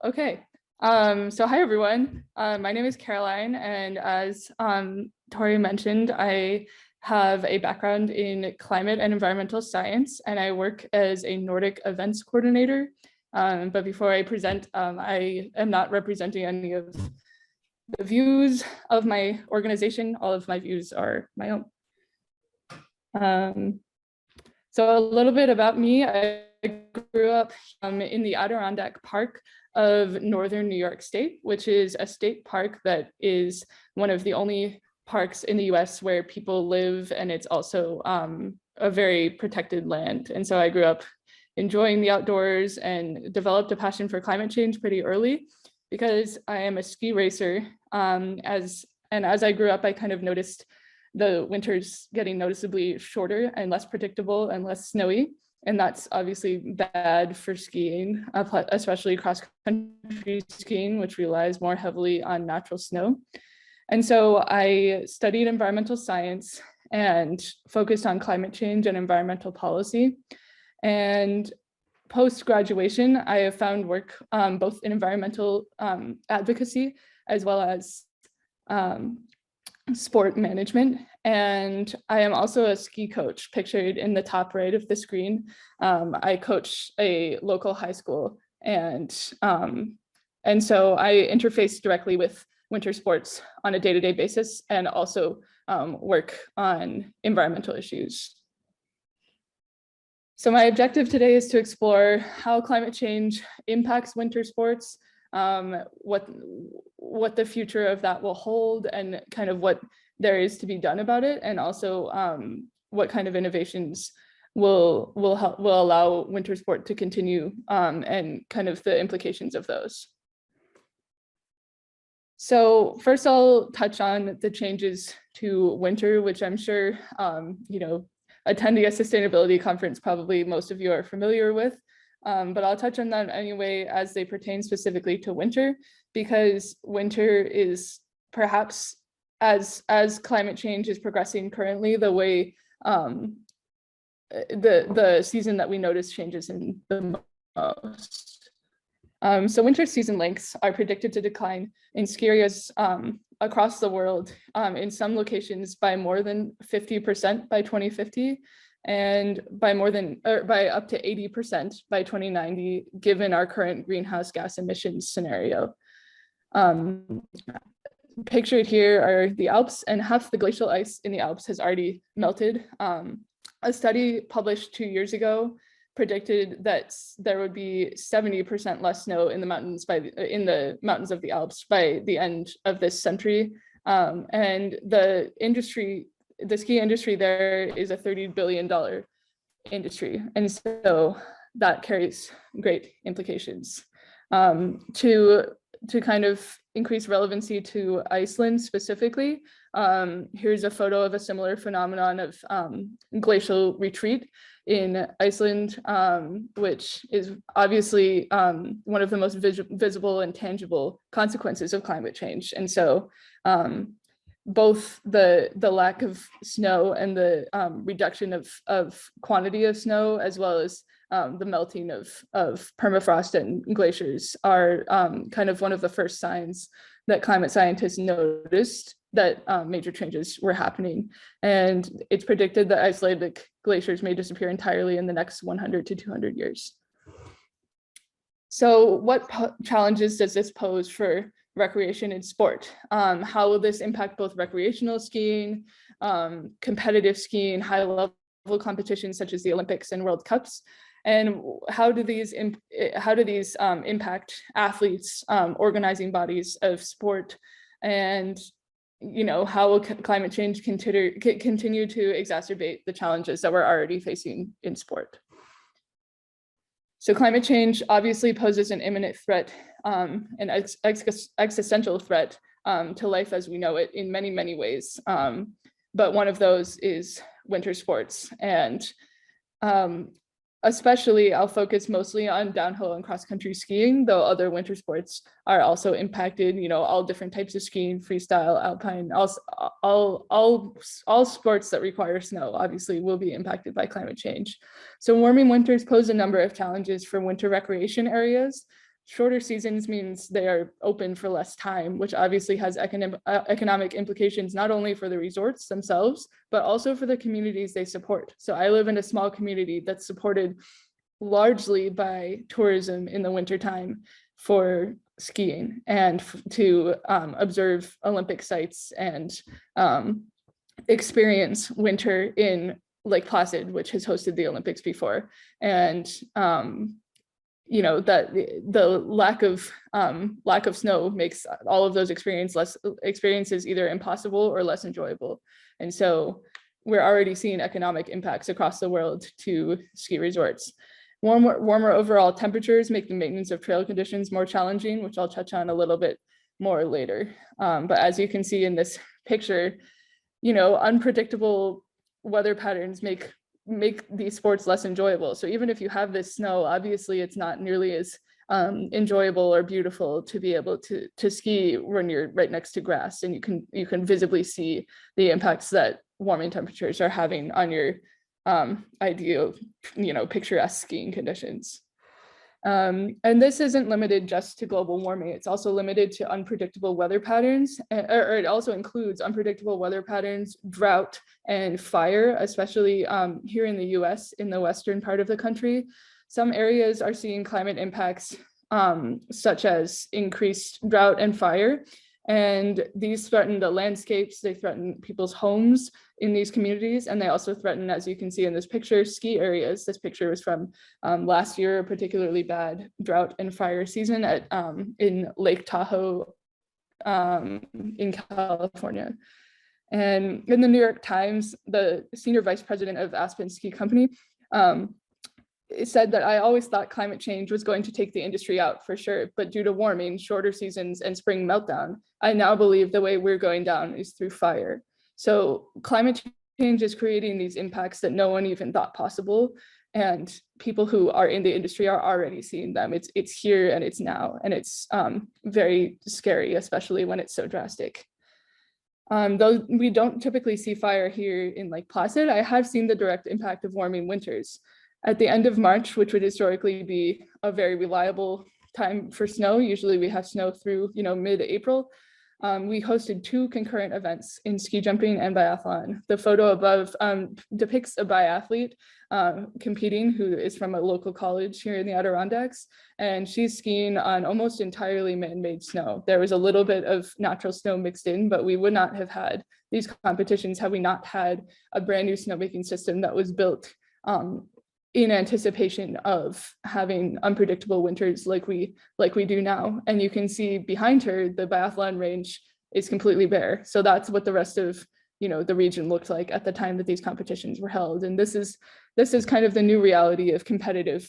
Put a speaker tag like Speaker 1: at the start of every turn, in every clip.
Speaker 1: Okay. So hi, everyone. My name is Caroline, and as Tori mentioned, I have a background in climate and environmental science, and I work as a Nordic events coordinator. But before I present, I am not representing any of the views of my organization. All of my views are my own. So a little bit about me. I grew up in the Adirondack Park of Northern New York State, which is a state park that is one of the only parks in the US where people live, and it's also a very protected land. And so I grew up enjoying the outdoors and developed a passion for climate change pretty early because I am a ski racer. As I grew up, I kind of noticed the winters getting noticeably shorter and less predictable and less snowy. And that's obviously bad for skiing, especially cross-country skiing, which relies more heavily on natural snow. And so I studied environmental science and focused on climate change and environmental policy. And post-graduation, I have found work both in environmental advocacy as well as sport management. And I am also a ski coach, pictured in the top right of the screen. I coach a local high school, and so I interface directly with winter sports on a day-to-day basis, and also work on environmental issues. So my objective today is to explore how climate change impacts winter sports, what the future of that will hold, and kind of what there is to be done about it, and also what kind of innovations will allow winter sport to continue, and kind of the implications of those. So first, I'll touch on the changes to winter, which I'm sure attending a sustainability conference, probably most of you are familiar with. But I'll touch on that anyway as they pertain specifically to winter, because winter is perhaps, as climate change is progressing currently, the way the season that we notice changes in the most. So winter season lengths are predicted to decline in ski areas across the world, in some locations by more than 50% by 2050, and by up to 80% by 2090, given our current greenhouse gas emissions scenario. Pictured here are the Alps, and half the glacial ice in the Alps has already melted. A study published 2 years ago predicted that there would be 70% less snow in the mountains of the Alps by the end of this century. And the ski industry there is a $30 billion industry. And so that carries great implications. To kind of increase relevancy to Iceland specifically, here's a photo of a similar phenomenon of glacial retreat in Iceland, which is obviously one of the most visible and tangible consequences of climate change. And so both the lack of snow and the reduction of quantity of snow, as well as the melting of permafrost and glaciers, are kind of one of the first signs that climate scientists noticed that major changes were happening. And it's predicted that Icelandic glaciers may disappear entirely in the next 100 to 200 years. So what challenges does this pose for recreation and sport? How will this impact both recreational skiing, competitive skiing, high-level competitions such as the Olympics and World Cups? And how do these impact athletes, organizing bodies of sport? And how will climate change continue to exacerbate the challenges that we're already facing in sport? So climate change obviously poses an imminent threat, an existential threat to life as we know it in many, many ways. But one of those is winter sports. And especially, I'll focus mostly on downhill and cross-country skiing, though other winter sports are also impacted. All different types of skiing, freestyle, alpine, all sports that require snow obviously will be impacted by climate change. So warming winters pose a number of challenges for winter recreation areas. Shorter seasons means they are open for less time, which obviously has economic implications, not only for the resorts themselves, but also for the communities they support. So I live in a small community that's supported largely by tourism in the wintertime for skiing and to observe Olympic sites and experience winter in Lake Placid, which has hosted the Olympics before. And you know, that the lack of snow makes all of those experiences either impossible or less enjoyable. And so we're already seeing economic impacts across the world to ski resorts. Warmer overall temperatures make the maintenance of trail conditions more challenging, which I'll touch on a little bit more later. But as you can see in this picture, you know, unpredictable weather patterns make these sports less enjoyable. So even if you have this snow, obviously it's not nearly as enjoyable or beautiful to be able to ski when you're right next to grass, and you can visibly see the impacts that warming temperatures are having on your ideal, you know, picturesque skiing conditions. And this isn't limited just to global warming. It's also limited to unpredictable weather patterns, or it also includes unpredictable weather patterns, drought, and fire, especially here in the US, in the western part of the country. Some areas are seeing climate impacts such as increased drought and fire. And these threaten the landscapes, they threaten people's homes in these communities, and they also threaten, as you can see in this picture, ski areas. This picture was from last year, a particularly bad drought and fire season at in Lake Tahoe in California. And in the New York Times, the senior vice president of Aspen Ski Company said that I always thought climate change was going to take the industry out for sure, but due to warming, shorter seasons, and spring meltdown, I now believe the way we're going down is through fire. So climate change is creating these impacts that no one even thought possible, and people who are in the industry are already seeing them. It's here and it's now, and it's very scary, especially when it's so drastic. Though we don't typically see fire here in Lake Placid, I have seen the direct impact of warming winters. At the end of March, which would historically be a very reliable time for snow, usually we have snow through, you know, mid-April, we hosted 2 concurrent events in ski jumping and biathlon. The photo above depicts a biathlete competing who is from a local college here in the Adirondacks, and she's skiing on almost entirely man-made snow. There was a little bit of natural snow mixed in, but we would not have had these competitions had we not had a brand new snowmaking system that was built in anticipation of having unpredictable winters like we do now. And you can see behind her, the biathlon range is completely bare. So that's what the rest of, you know, the region looked like at the time that these competitions were held. And this is kind of the new reality of competitive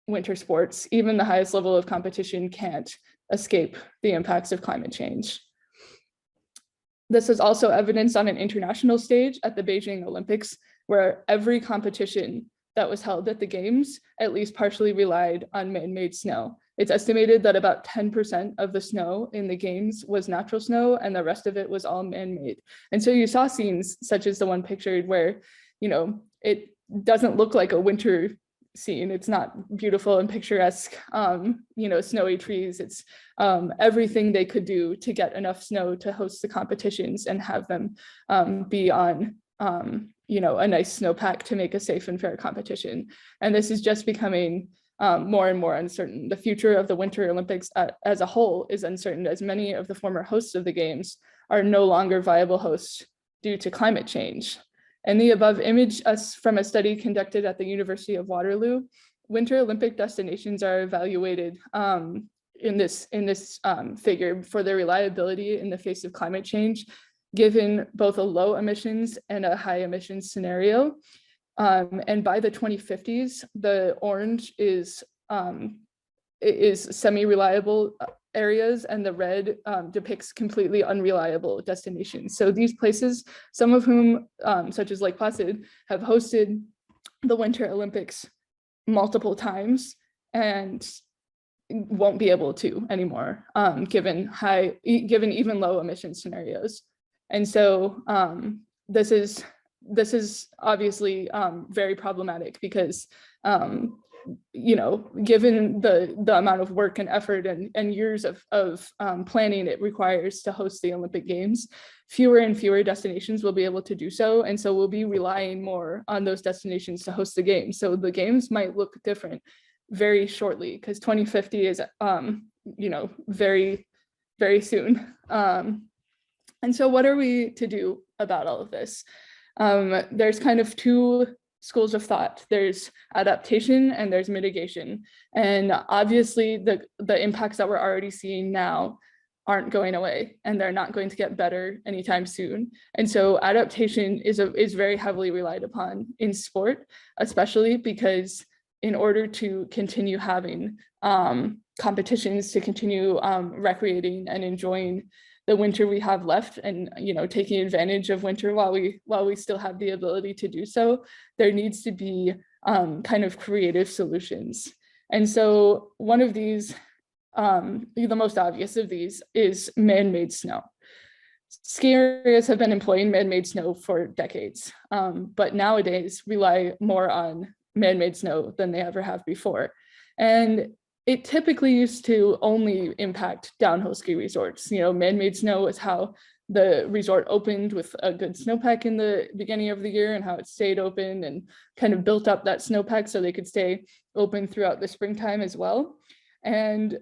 Speaker 1: winter sports. Even the highest level of competition can't escape the impacts of climate change. This is also evidenced on an international stage at the Beijing Olympics, where every competition that was held at the games at least partially relied on man-made snow. It's estimated that about 10% of the snow in the games was natural snow, and the rest of it was all man-made. And so you saw scenes such as the one pictured where, you know, it doesn't look like a winter scene. It's not beautiful and picturesque, you know, snowy trees. It's everything they could do to get enough snow to host the competitions and have them be on you know, a nice snowpack to make a safe and fair competition. And this is just becoming more and more uncertain. The future of the Winter Olympics as a whole is uncertain, as many of the former hosts of the games are no longer viable hosts due to climate change. And the above image is from a study conducted at the University of Waterloo. Winter Olympic destinations are evaluated in this figure for their reliability in the face of climate change, given both a low emissions and a high emissions scenario. And by the 2050s, the orange is semi-reliable areas, and the red depicts completely unreliable destinations. So these places, some of whom, such as Lake Placid, have hosted the Winter Olympics multiple times and won't be able to anymore, given even low emission scenarios. And so this is obviously very problematic, because given the amount of work and effort and years of planning it requires to host the Olympic Games, fewer and fewer destinations will be able to do so. And so we'll be relying more on those destinations to host the Games. So the Games might look different very shortly, because 2050 is, very, very soon. And so what are we to do about all of this? There's kind of two schools of thought. There's adaptation and there's mitigation. And obviously the impacts that we're already seeing now aren't going away, and they're not going to get better anytime soon. And so adaptation is very heavily relied upon in sport, especially because in order to continue having competitions, to continue recreating and enjoying the winter we have left, and taking advantage of winter while we still have the ability to do so, there needs to be kind of creative solutions. And so one of these, the most obvious of these, is man-made snow. Ski areas have been employing man-made snow for decades, but nowadays rely more on man-made snow than they ever have before. And it typically used to only impact downhill ski resorts. Man-made snow is how the resort opened with a good snowpack in the beginning of the year, and how it stayed open and kind of built up that snowpack so they could stay open throughout the springtime as well. And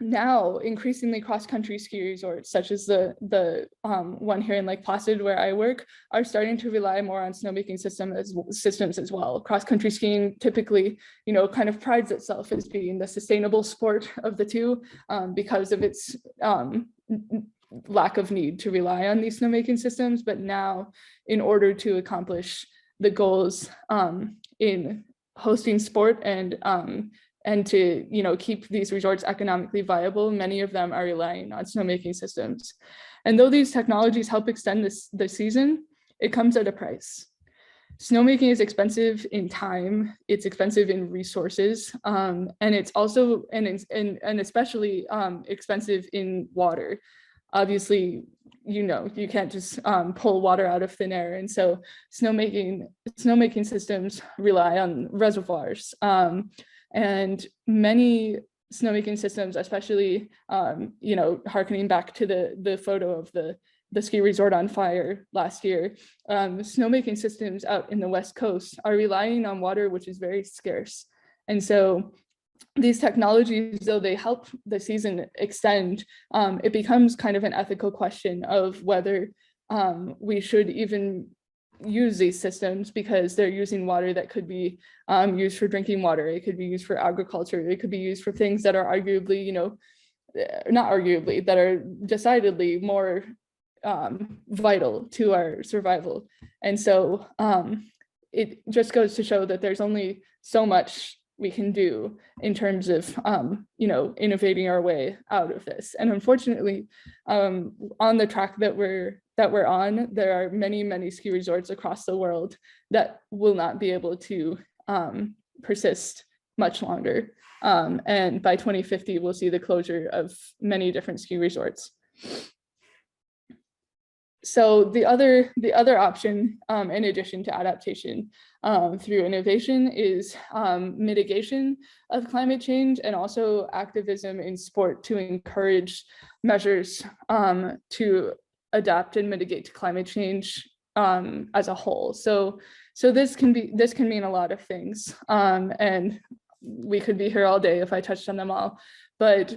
Speaker 1: now increasingly cross-country ski resorts, such as the one here in Lake Placid where I work, are starting to rely more on snowmaking systems as well. Cross-country skiing typically, kind of prides itself as being the sustainable sport of the two, because of its lack of need to rely on these snowmaking systems. But now, in order to accomplish the goals in hosting sport and to keep these resorts economically viable, many of them are relying on snowmaking systems. And though these technologies help extend the season, it comes at a price. Snowmaking is expensive in time, it's expensive in resources, and it's also and especially expensive in water. Obviously, you can't just pull water out of thin air, and so snowmaking systems rely on reservoirs. And many snowmaking systems, especially, harkening back to the photo of the ski resort on fire last year, snowmaking systems out in the West Coast are relying on water, which is very scarce. And so these technologies, though they help the season extend, it becomes kind of an ethical question of whether we should even use these systems, because they're using water that could be used for drinking water. It could be used for agriculture. It could be used for things that are arguably, not arguably, that are decidedly more vital to our survival. And so it just goes to show that there's only so much we can do in terms of, innovating our way out of this. And unfortunately, on the track that we're on, there are many, many ski resorts across the world that will not be able to persist much longer. And by 2050, we'll see the closure of many different ski resorts. So the other option, in addition to adaptation through innovation, is mitigation of climate change, and also activism in sport to encourage measures to adapt and mitigate to climate change as a whole. So this can mean a lot of things, and we could be here all day if I touched on them all. But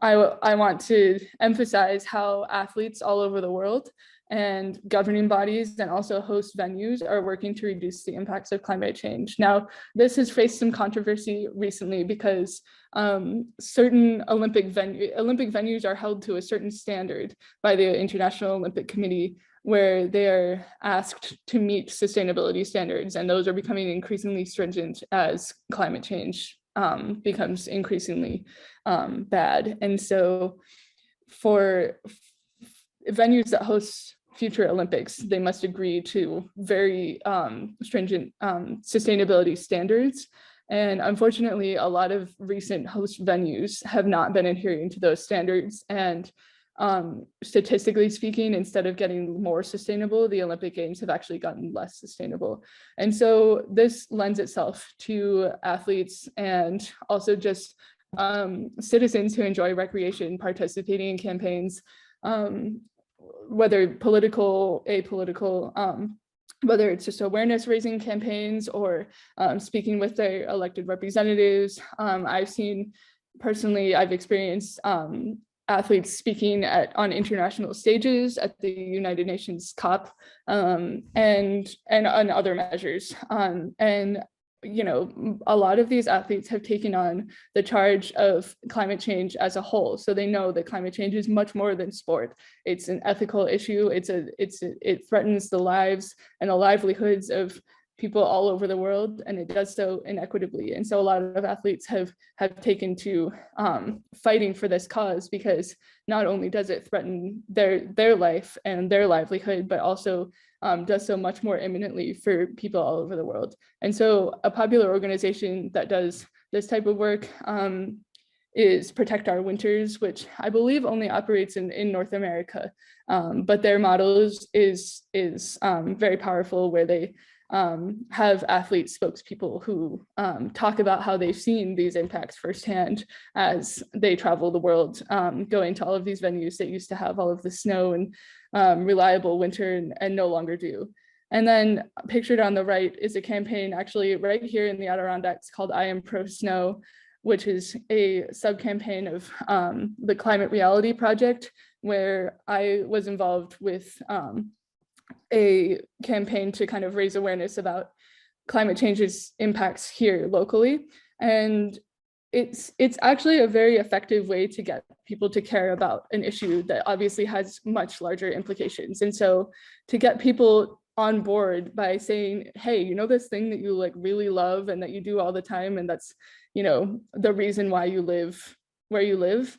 Speaker 1: I want to emphasize how athletes all over the world and governing bodies and also host venues are working to reduce the impacts of climate change. Now, this has faced some controversy recently because certain Olympic venues are held to a certain standard by the International Olympic Committee, where they are asked to meet sustainability standards, and those are becoming increasingly stringent as climate change becomes increasingly bad. And so for venues that host future Olympics, they must agree to very stringent sustainability standards. And unfortunately, a lot of recent host venues have not been adhering to those standards. And statistically speaking, instead of getting more sustainable, the Olympic Games have actually gotten less sustainable. And so this lends itself to athletes and also just citizens who enjoy recreation participating in campaigns, whether political, apolitical, whether it's just awareness raising campaigns or speaking with their elected representatives. I've experienced athletes speaking on international stages at the United Nations COP, and on other measures. And you know, a lot of these athletes have taken on the charge of climate change as a whole. So they know that climate change is much more than sport. It's an ethical issue. It threatens the lives and the livelihoods of people all over the world, and it does so inequitably. And so a lot of athletes have taken to fighting for this cause, because not only does it threaten their life and their livelihood, but also does so much more imminently for people all over the world. And so a popular organization that does this type of work is Protect Our Winters, which I believe only operates in North America. But their model is very powerful, where they have athlete spokespeople who talk about how they've seen these impacts firsthand as they travel the world, going to all of these venues that used to have all of the snow and reliable winter and no longer do. And then pictured on the right is a campaign actually right here in the Adirondacks called I Am Pro Snow, which is a sub-campaign of the Climate Reality Project, where I was involved with a campaign to kind of raise awareness about climate change's impacts here locally. And it's actually a very effective way to get people to care about an issue that obviously has much larger implications. And so to get people on board by saying, hey, you know, this thing that you like really love and that you do all the time, and that's, you know, the reason why you live where you live,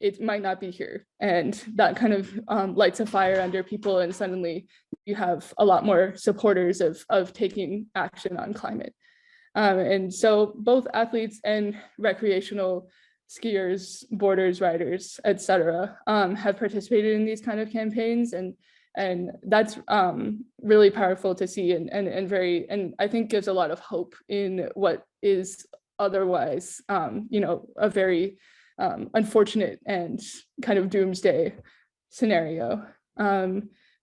Speaker 1: it might not be here. And that kind of lights a fire under people, and suddenly you have a lot more supporters of taking action on climate. And so both athletes and recreational skiers, boarders, riders, etc., have participated in these kind of campaigns, and that's really powerful to see, and I think gives a lot of hope in what is otherwise, you know, a very unfortunate and kind of doomsday scenario.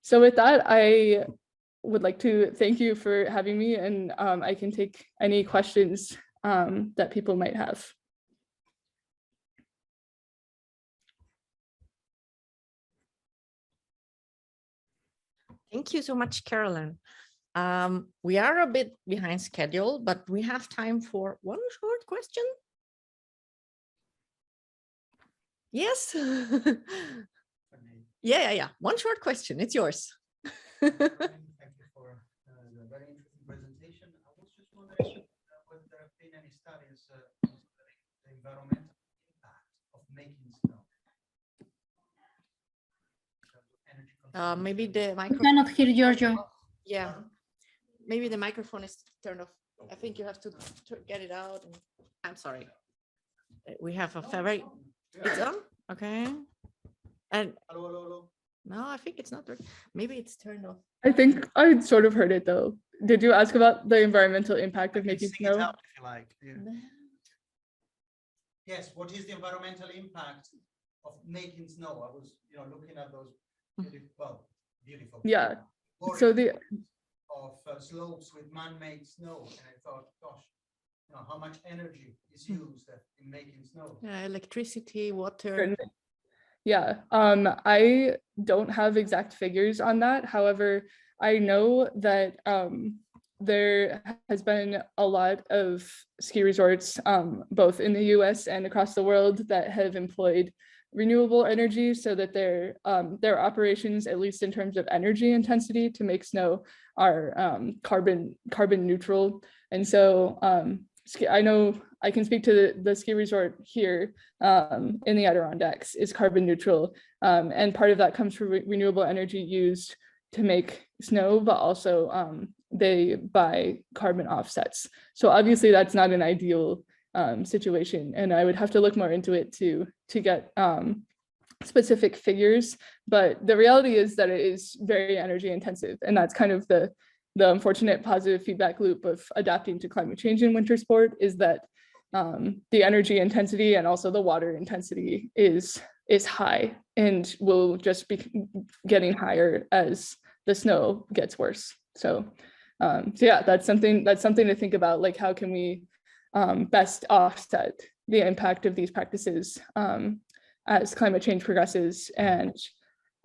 Speaker 1: So with that, I would like to thank you for having me, and I can take any questions that people might have.
Speaker 2: Thank you so much, Carolyn. We are a bit behind schedule, but we have time for one short question. Yes. Yeah. One short question. It's yours.
Speaker 3: Thank you for the very interesting presentation. I was just wondering whether there have been any studies considering the environmental impact of making snow.
Speaker 2: Maybe the microphone.
Speaker 4: We cannot hear Giorgio.
Speaker 2: Yeah, maybe the microphone is turned off. I think you have to get it out. I'm sorry. We have a very. It's on. Okay. And
Speaker 3: Hello.
Speaker 2: no, I think it's not. Maybe it's turned off.
Speaker 1: I think I sort of heard it though. Did you ask about the environmental impact of making snow?
Speaker 3: Out, if you like. Yeah. Yes. What is the environmental impact of making snow? I was, looking at those beautiful.
Speaker 1: Yeah. So
Speaker 3: of slopes with man-made snow, and I thought, gosh, how much energy is used in making snow?
Speaker 2: Yeah, electricity, water.
Speaker 1: Yeah, I don't have exact figures on that. However, I know that there has been a lot of ski resorts, both in the US and across the world, that have employed renewable energy so that their operations, at least in terms of energy intensity to make snow, are carbon neutral. And so I know I can speak to the ski resort here in the Adirondacks is carbon neutral. And part of that comes from renewable energy used to make snow, but also they buy carbon offsets. So obviously that's not an ideal situation, and I would have to look more into it to get specific figures, but the reality is that it is very energy intensive, and that's kind of the unfortunate positive feedback loop of adapting to climate change in winter sport, is that the energy intensity and also the water intensity is high and will just be getting higher as the snow gets worse. So yeah, that's something to think about, like how can we best offset the impact of these practices as climate change progresses and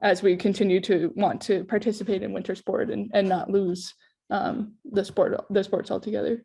Speaker 1: as we continue to want to participate in winter sport and not lose the sports altogether.